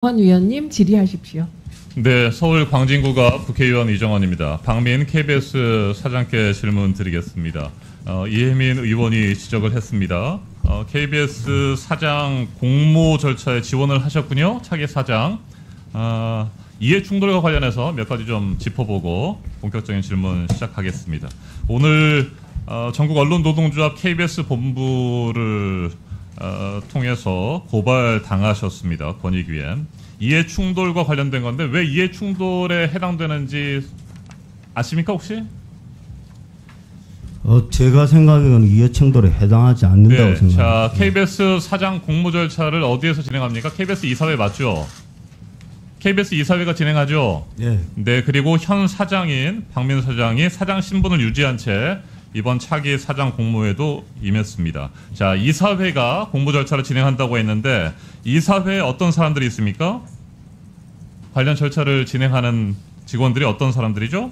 위원님 질의하십시오. 네, 서울 광진구가 국회의원 이정원입니다. 박민 KBS 사장께 질문 드리겠습니다. 이혜민 의원이 지적을 했습니다. KBS 사장 공모 절차에 지원을 하셨군요. 차기 사장. 이해 충돌과 관련해서 몇 가지 좀 짚어보고 본격적인 질문 시작하겠습니다. 오늘 전국 언론노동조합 KBS 본부를 통해서 고발 당하셨습니다. 권익위에. 이해 충돌과 관련된 건데 왜 이해 충돌에 해당되는지 아십니까 혹시? 제가 생각에는 이해 충돌에 해당하지 않는다고 생각합니다. 자, KBS 사장 공모 절차를 어디에서 진행합니까? KBS 이사회 맞죠? KBS 이사회가 진행하죠? 네. 네, 그리고 현 사장인 박민 사장이 사장 신분을 유지한 채 이번 차기 사장 공모에도 임했습니다. 자, 이사회가 공모 절차를 진행한다고 했는데 이사회에 어떤 사람들이 있습니까? 관련 절차를 진행하는 직원들이 어떤 사람들이죠?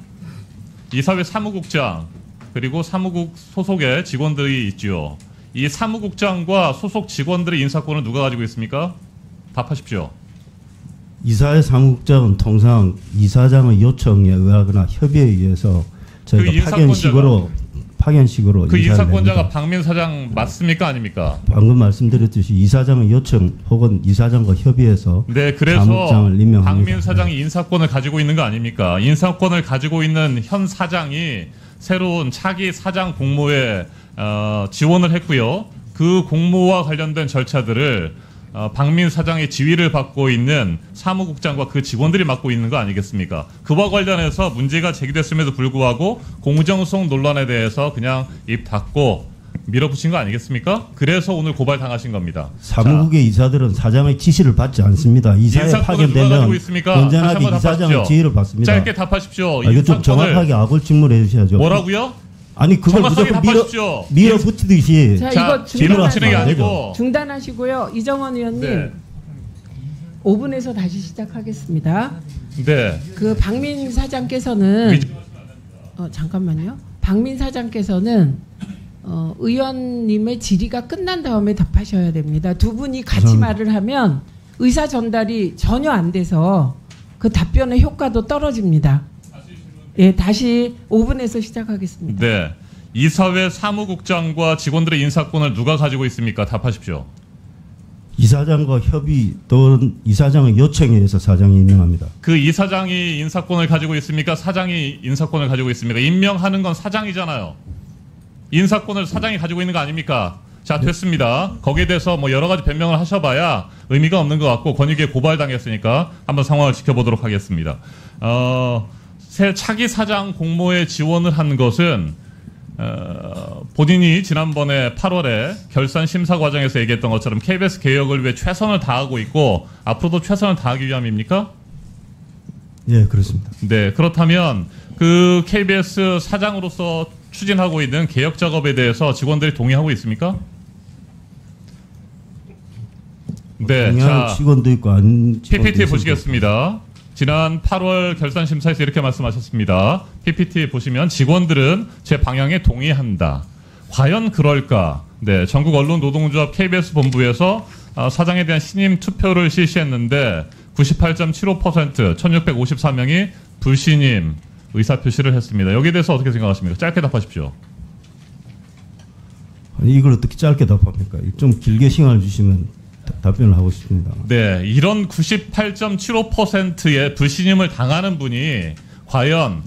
이사회 사무국장 그리고 사무국 소속의 직원들이 있죠. 이 사무국장과 소속 직원들의 인사권을 누가 가지고 있습니까? 답하십시오. 이사회 사무국장은 통상 이사장의 요청에 의하거나 협의에 의해서 저희가 파견식으로 그 인사권자가 박민 사장 맞습니까 아닙니까? 방금 말씀드렸듯이 이사장의 요청 혹은 이사장과 협의해서 네, 그래서 사무국장을 임명합니다. 박민 사장이 인사권을 가지고 있는 거 아닙니까? 인사권을 가지고 있는 현 사장이 새로운 차기 사장 공모에 지원을 했고요. 그 공모와 관련된 절차들을 박민 사장의 지휘를 받고 있는 사무국장과 그 직원들이 맡고 있는 거 아니겠습니까? 그와 관련해서 문제가 제기됐음에도 불구하고 공정성 논란에 대해서 그냥 입 닫고 밀어붙인 거 아니겠습니까? 그래서 오늘 고발 당하신 겁니다. 사무국의 이사들은 사장의 지시를 받지 않습니다. 이사에 파견되면 건전하게 이사장의 지휘를 받습니다. 짧게 답하십시오. 이거 좀 정확하게 악을 직무를 해주셔야죠. 뭐라고요? 아니 그걸 무조건 밀어붙이듯이. 자, 이거 진행이 아니고 중단하시고요. 이정원 의원님, 네. 5분에서 다시 시작하겠습니다. 네. 그 박민 사장께서는 잠깐만요. 박민 사장께서는 의원님의 질의가 끝난 다음에 답하셔야 됩니다. 두 분이 같이 말을 하면 의사 전달이 전혀 안 돼서 그 답변의 효과도 떨어집니다. 예, 다시 5분에서 시작하겠습니다. 네, 이사회 사무국장과 직원들의 인사권을 누가 가지고 있습니까? 답하십시오. 이사장과 협의 또는 이사장의 요청에 의해서 사장이 임명합니다. 그 이사장이 인사권을 가지고 있습니까? 사장이 인사권을 가지고 있습니까? 임명하는 건 사장이잖아요. 인사권을 사장이 가지고 있는 거 아닙니까? 자, 됐습니다. 거기에 대해서 뭐 여러 가지 변명을 하셔봐야 의미가 없는 것 같고 권익위에 고발당했으니까 한번 상황을 지켜보도록 하겠습니다. 새 차기 사장 공모에 지원을 한 것은 본인이 지난번에 8월에 결산 심사 과정에서 얘기했던 것처럼 KBS 개혁을 위해 최선을 다하고 있고 앞으로도 최선을 다하기 위함입니까? 네, 그렇습니다. 네, 그렇다면 그 KBS 사장으로서 추진하고 있는 개혁 작업에 대해서 직원들이 동의하고 있습니까? 네, 자, 직원도 있고 안 PPT 보시겠습니다. 지난 8월 결산심사에서 이렇게 말씀하셨습니다. PPT 보시면 직원들은 제 방향에 동의한다. 과연 그럴까? 네, 전국 언론노동조합 KBS 본부에서 사장에 대한 신임 투표를 실시했는데 98.75% 1654명이 불신임 의사표시를 했습니다. 여기에 대해서 어떻게 생각하십니까? 짧게 답하십시오. 아니, 이걸 어떻게 짧게 답합니까? 좀 길게 시간을 주시면 답변을 하고 싶습니다. 네, 이런 98.75%의 불신임을 당하는 분이 과연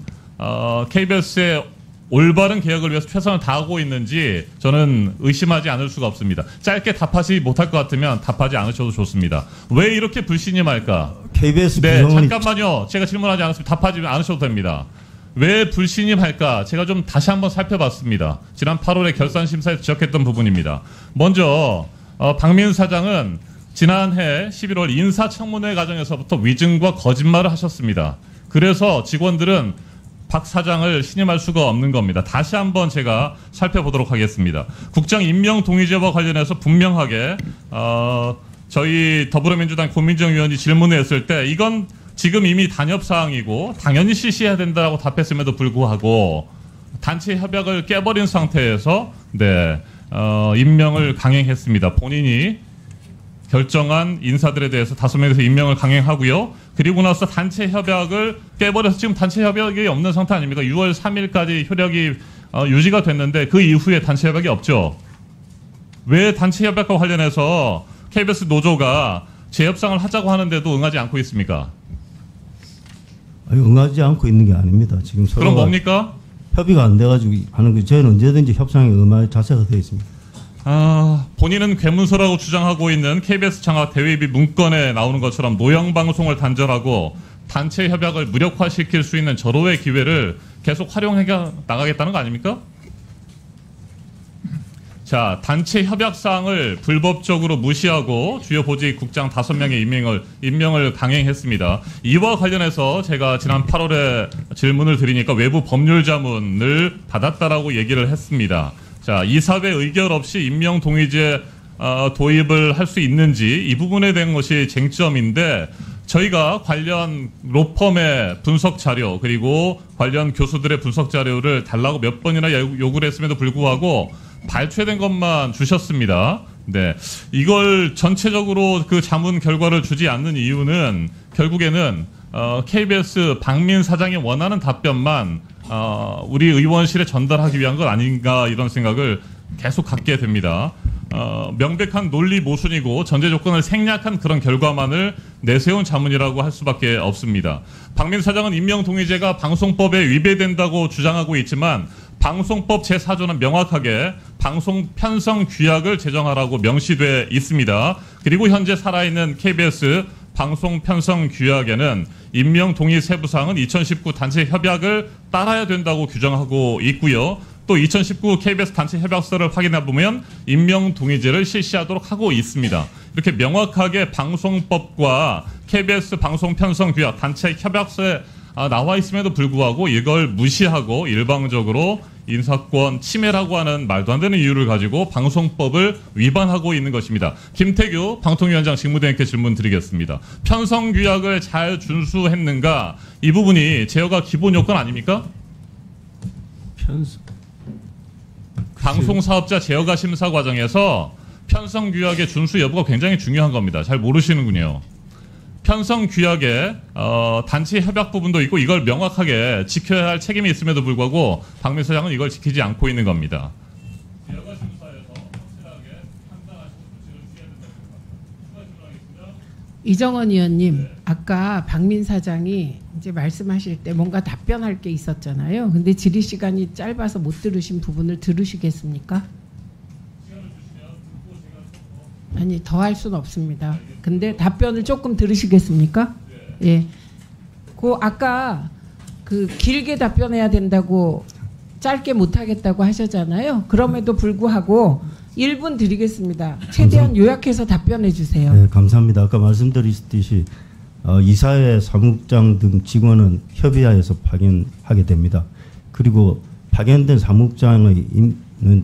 KBS의 올바른 개혁을 위해서 최선을 다하고 있는지 저는 의심하지 않을 수가 없습니다. 짧게 답하지 못할 것 같으면 답하지 않으셔도 좋습니다. 왜 이렇게 불신임할까? KBS 네, 잠깐만요. 제가 질문하지 않았습니다. 답하지 않으셔도 됩니다. 왜 불신임할까? 제가 좀 다시 한번 살펴봤습니다. 지난 8월에 결산심사에서 지적했던 부분입니다. 먼저 박민 사장은 지난해 11월 인사청문회 과정에서부터 위증과 거짓말을 하셨습니다. 그래서 직원들은 박 사장을 신임할 수가 없는 겁니다. 다시 한번 제가 살펴보도록 하겠습니다. 국장 임명 동의제와 관련해서 분명하게 저희 더불어민주당 고민정 의원이 질문을 했을 때 이건 지금 이미 단협사항이고 당연히 실시해야 된다고 답했음에도 불구하고 단체 협약을 깨버린 상태에서 임명을 강행했습니다. 본인이 결정한 인사들에 대해서 5명에서 임명을 강행하고요. 그리고 나서 단체 협약을 깨버려서 지금 단체 협약이 없는 상태 아닙니까? 6월 3일까지 효력이 유지가 됐는데 그 이후에 단체 협약이 없죠. 왜 단체 협약과 관련해서 KBS 노조가 재협상을 하자고 하는데도 응하지 않고 있습니까? 아니, 응하지 않고 있는 게 아닙니다. 지금 서로 그럼 뭡니까? 협의가 안 돼가지고 하는 거 저희는 언제든지 협상에 응할 자세가 되어 있습니다. 본인은 괴문서라고 주장하고 있는 KBS 장학 대외비 문건에 나오는 것처럼 노영방송을 단절하고 단체 협약을 무력화시킬 수 있는 절호의 기회를 계속 활용해 나가겠다는 거 아닙니까? 자, 단체 협약사항을 불법적으로 무시하고 주요 보직 국장 5명의 임명을 강행했습니다. 이와 관련해서 제가 지난 8월에 질문을 드리니까 외부 법률 자문을 받았다라고 얘기를 했습니다. 자, 이사회 의결 없이 임명 동의제 도입을 할 수 있는지 이 부분에 대한 것이 쟁점인데 저희가 관련 로펌의 분석 자료 그리고 관련 교수들의 분석 자료를 달라고 몇 번이나 요구를 했음에도 불구하고 발췌된 것만 주셨습니다. 네, 이걸 전체적으로 그 자문 결과를 주지 않는 이유는 결국에는 KBS 박민 사장이 원하는 답변만 우리 의원실에 전달하기 위한 것 아닌가 이런 생각을 계속 갖게 됩니다. 명백한 논리 모순이고 전제 조건을 생략한 그런 결과만을 내세운 자문이라고 할 수밖에 없습니다. 박민 사장은 임명 동의제가 방송법에 위배된다고 주장하고 있지만 방송법 제4조는 명확하게 방송 편성 규약을 제정하라고 명시돼 있습니다. 그리고 현재 살아있는 KBS 방송 편성 규약에는 임명 동의 세부사항은 2019 단체 협약을 따라야 된다고 규정하고 있고요. 또 2019 KBS 단체 협약서를 확인해 보면 임명 동의제를 실시하도록 하고 있습니다. 이렇게 명확하게 방송법과 KBS 방송 편성 규약 단체 협약서에 나와 있음에도 불구하고 이걸 무시하고 일방적으로 인사권 침해라고 하는 말도 안 되는 이유를 가지고 방송법을 위반하고 있는 것입니다. 김태규 방통위원장 직무대행께 질문 드리겠습니다. 편성규약을 잘 준수했는가? 이 부분이 제어가 기본 요건 아닙니까? 방송사업자 제어가 심사 과정에서 편성규약의 준수 여부가 굉장히 중요한 겁니다. 잘 모르시는군요. 편성규약에 단체 협약 부분도 있고 이걸 명확하게 지켜야 할 책임이 있음에도 불구하고 박민 사장은 이걸 지키지 않고 있는 겁니다. 제어가 심사에서 확실하게 판단하시고 조치를 취해야 된다고 생각합니다. 이정원 의원님, 아까 박민 사장이 이제 말씀하실 때 뭔가 답변할 게 있었잖아요. 근데 질의 시간이 짧아서 못 들으신 부분을 들으시겠습니까? 아니, 더 할 수는 없습니다. 근데 답변을 조금 들으시겠습니까? 예. 그 아까 그 길게 답변해야 된다고 짧게 못 하겠다고 하셨잖아요. 그럼에도 불구하고 1분 드리겠습니다. 최대한 요약해서 답변해 주세요. 네, 감사합니다. 아까 말씀드렸듯이 이사회 사무국장 등 직원은 협의하에서 파견하게 됩니다. 그리고 파견된 사무국장의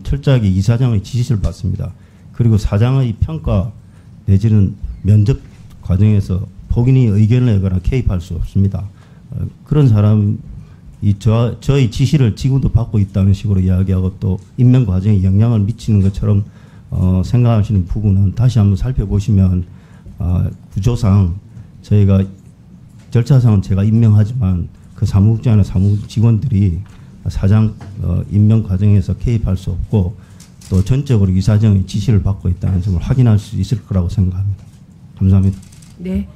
철저하게 이사장의 지시를 받습니다. 그리고 사장의 평가 내지는 면접 과정에서 본인이 의견을 내거나 개입할 수 없습니다. 그런 사람이 저의 지시를 지금도 받고 있다는 식으로 이야기하고 또 임명 과정에 영향을 미치는 것처럼 생각하시는 부분은 다시 한번 살펴보시면 구조상 저희가 절차상은 제가 임명하지만 그 사무국장이나 사무 직원들이 사장 임명 과정에서 개입할 수 없고 또 전적으로 이사장의 지시를 받고 있다는 점을 확인할 수 있을 거라고 생각합니다. 감사합니다. 네.